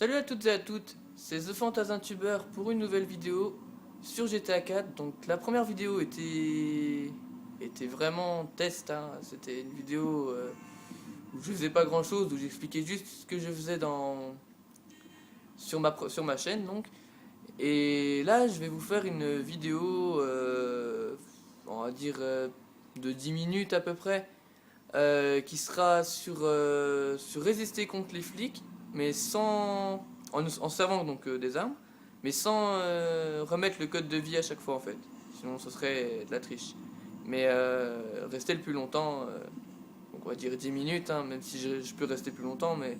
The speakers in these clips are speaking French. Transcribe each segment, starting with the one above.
Salut à toutes et à toutes, c'est The Fantasintuber pour une nouvelle vidéo sur GTA 4. Donc la première vidéo était vraiment test, hein. C'était une vidéo où je faisais pas grand chose, où j'expliquais juste ce que je faisais sur ma chaîne donc. Et là je vais vous faire une vidéo, on va dire de 10 minutes à peu près, qui sera sur résister contre les flics, mais en servant donc des armes, mais sans remettre le code de vie à chaque fois en fait. Sinon ce serait de la triche. Mais rester le plus longtemps, donc on va dire 10 minutes, hein, même si je peux rester plus longtemps, mais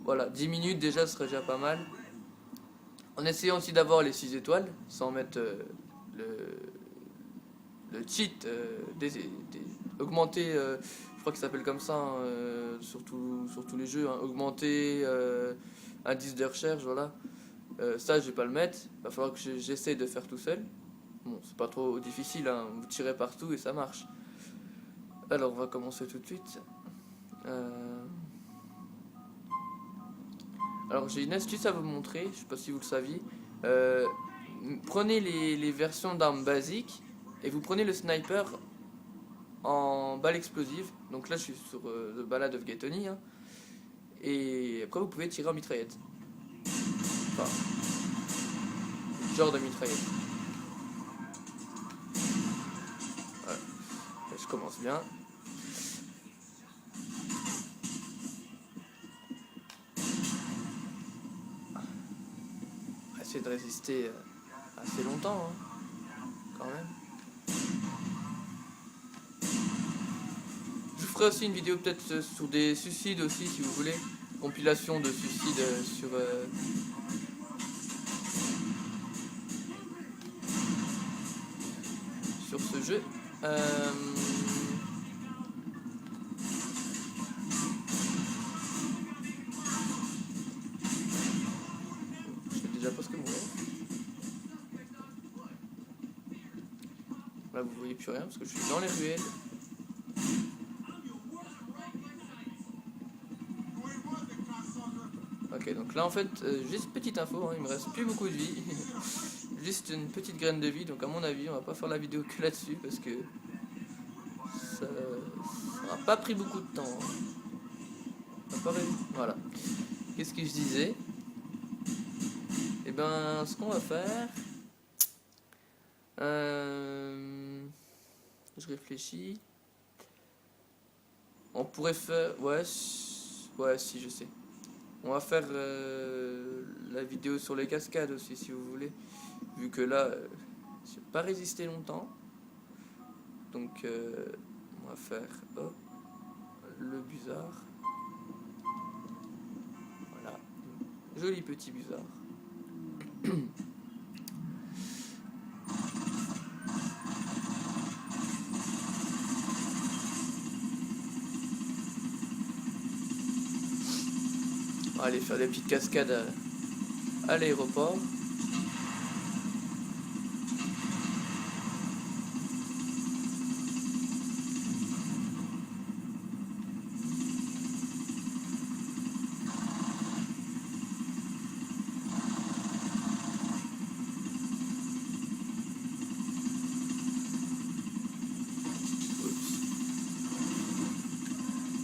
voilà, 10 minutes déjà ce serait déjà pas mal. En essayant aussi d'avoir les 6 étoiles, sans mettre le, le cheat, augmenter, je crois que ça s'appelle comme ça, hein, sur tous les jeux, hein, augmenter indice de recherche, voilà. Ça je vais pas le mettre, il va falloir que j'essaie de faire tout seul. Bon, c'est pas trop difficile, hein, vous tirez partout et ça marche. Alors on va commencer tout de suite. Alors j'ai une astuce à vous montrer, je sais pas si vous le saviez. Prenez les versions d'armes basiques et vous prenez le sniper en balle explosive. Donc là je suis sur The Ballad of Gay Tony, hein. Et après vous pouvez tirer en mitraillette. Enfin, genre de mitraillette. Voilà. Là, je commence bien. On va essayer de résister assez longtemps, hein, quand même. Je ferai aussi une vidéo peut-être sur des suicides aussi si vous voulez. Compilation de suicides sur ce jeu. Je vais déjà presque mourir. Là vous voyez plus rien parce que je suis dans les ruelles. Ok, donc là en fait, juste petite info, hein, il me reste plus beaucoup de vie. Juste une petite graine de vie, donc à mon avis on va pas faire la vidéo que là-dessus parce que ça n'a pas pris beaucoup de temps, hein. Voilà. Qu'est-ce que je disais? Et ben ce qu'on va faire, je réfléchis. On pourrait faire, ouais si je sais. On va faire la vidéo sur les cascades aussi si vous voulez. Vu que là, j'ai pas résisté longtemps. Donc on va faire le busard. Voilà. Joli petit busard. On va aller faire des petites cascades à l'aéroport.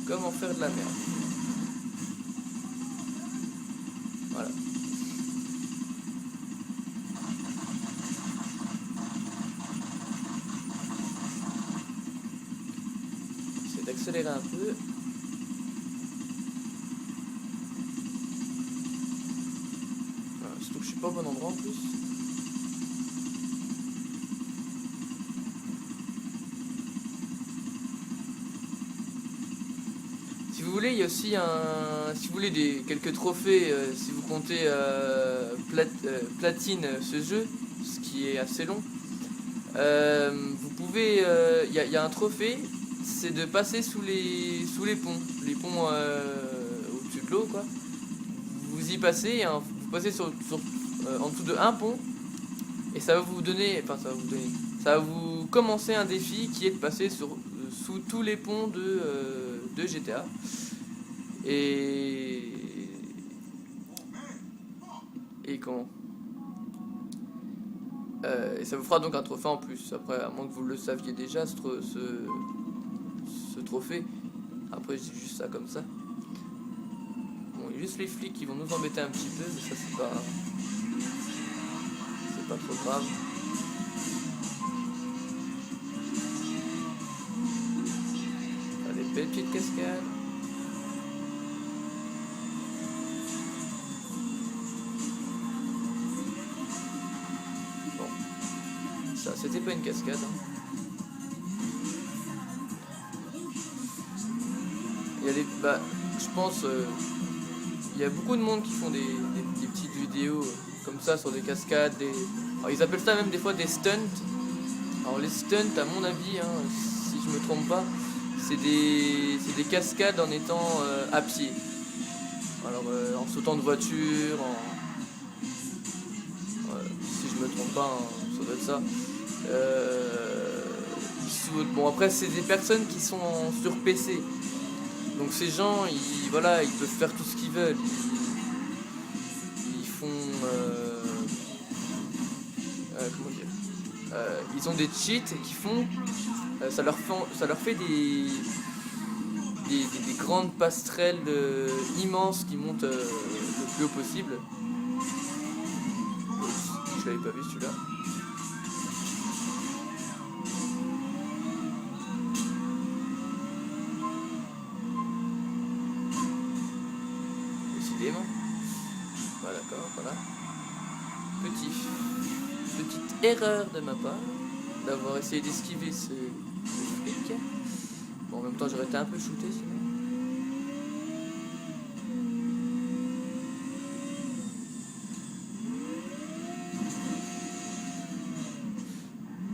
Comment faire de la merde. Voilà. J'essaie d'accélérer un peu. Voilà, surtout que je suis pas au bon endroit en plus. Si vous voulez, il y a aussi si vous voulez quelques trophées, si vous comptez platine ce jeu, ce qui est assez long. Vous pouvez, il y a un trophée, c'est de passer sous les ponts, au-dessus de l'eau quoi. Vous y passez, hein, vous passez en dessous de un pont, et ça va vous donner, ça va vous commencer un défi qui est de passer sous tous les ponts de GTA. Et Et comment et ça vous fera donc un trophée en plus. Après, à moins que vous le saviez déjà, ce trophée. Après, je dis juste ça comme ça. Bon, il y a juste les flics qui vont nous embêter un petit peu, mais ça c'est pas trop grave. Ah, des belles petites cascades. Bon, ça c'était pas une cascade. Hein. Il y a des, je pense, il y a beaucoup de monde qui font des petites vidéos comme ça sur des cascades. Alors, ils appellent ça même des fois des stunts. Alors les stunts, à mon avis, hein, si je me trompe pas, c'est des cascades en étant à pied. Alors en sautant de voiture, si je me trompe pas, hein, ça doit être ça. Bon après c'est des personnes qui sont sur PC. Donc ces gens, ils peuvent faire tout ce qu'ils veulent. Ils font... comment dire ils ont des cheats qui font... ça leur fait des grandes passerelles immenses qui montent le plus haut possible. Je l'avais pas vu celui-là. Voilà, d'accord, voilà. Petite erreur de ma part d'avoir essayé d'esquiver ce flic. Bon, en même temps, j'aurais été un peu shooté sinon.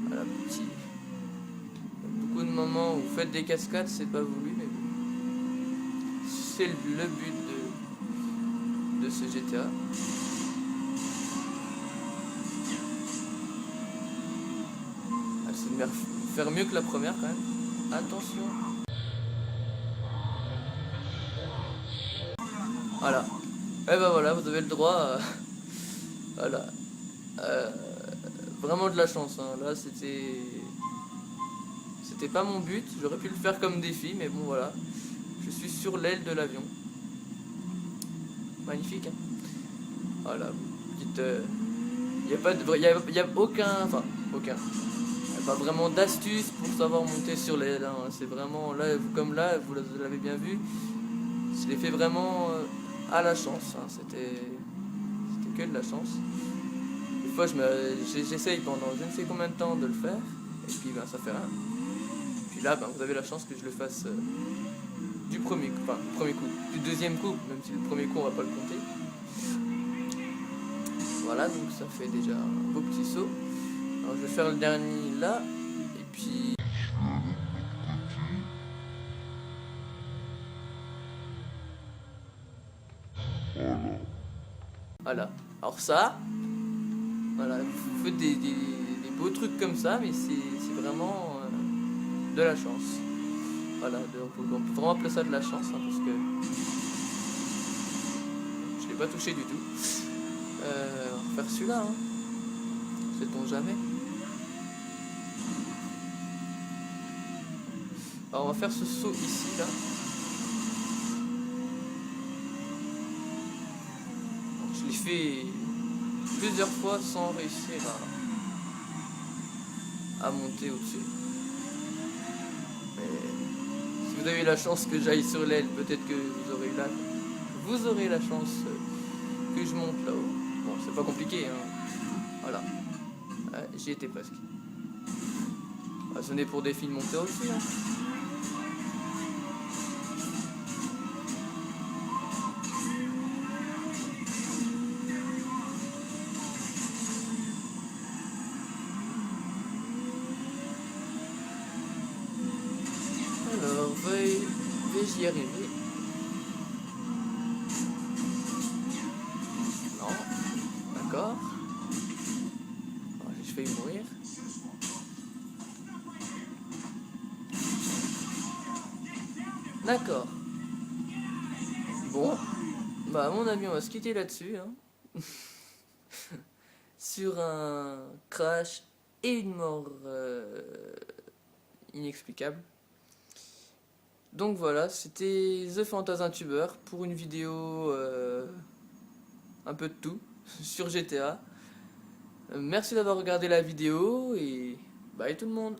Voilà, beaucoup de moments où vous faites des cascades, c'est pas voulu, mais bon. C'est le but de ce GTA. C'est de faire mieux que la première quand même. Attention. Voilà. Et ben voilà, vous avez le droit. Voilà. Vraiment de la chance. Hein. Là, c'était pas mon but. J'aurais pu le faire comme défi, mais bon voilà. Je suis sur l'aile de l'avion. Magnifique. Hein. Voilà. Petite. Il y a aucun. Enfin, aucun. Pas vraiment d'astuce pour savoir monter sur l'aile. Hein. C'est vraiment là, comme là, vous l'avez bien vu. Je l'ai fait vraiment à la chance. Hein. C'était que de la chance. Des fois, j'essaye pendant je ne sais combien de temps de le faire, et puis ça fait rien. Puis là, vous avez la chance que je le fasse du premier coup, du deuxième coup, même si le premier coup on va pas le compter. Voilà, donc ça fait déjà un beau petit saut. Alors je vais faire le dernier là, et puis... Voilà, alors ça, voilà, vous faites des beaux trucs comme ça, mais c'est vraiment de la chance. Voilà, on peut vraiment appeler ça de la chance, hein, parce que je l'ai pas touché du tout. On va faire celui-là, hein. Sait-on jamais. Alors on va faire ce saut ici, là. Donc, je l'ai fait plusieurs fois sans réussir à monter au-dessus. Mais si vous avez la chance que j'aille sur l'aile, peut-être que vous aurez la chance que je monte là-haut. Bon, c'est pas compliqué, hein. Voilà. J'y étais presque. Ce n'est pour défi de monter au-dessus, hein. Alors, vais-je y arriver? Non. D'accord. J'ai failli mourir. D'accord. Bon. À mon avis, on va se quitter là-dessus, hein. sur un crash et une mort inexplicable. Donc voilà, c'était The Fantasintuber pour une vidéo un peu de tout sur GTA. Merci d'avoir regardé la vidéo et bye tout le monde.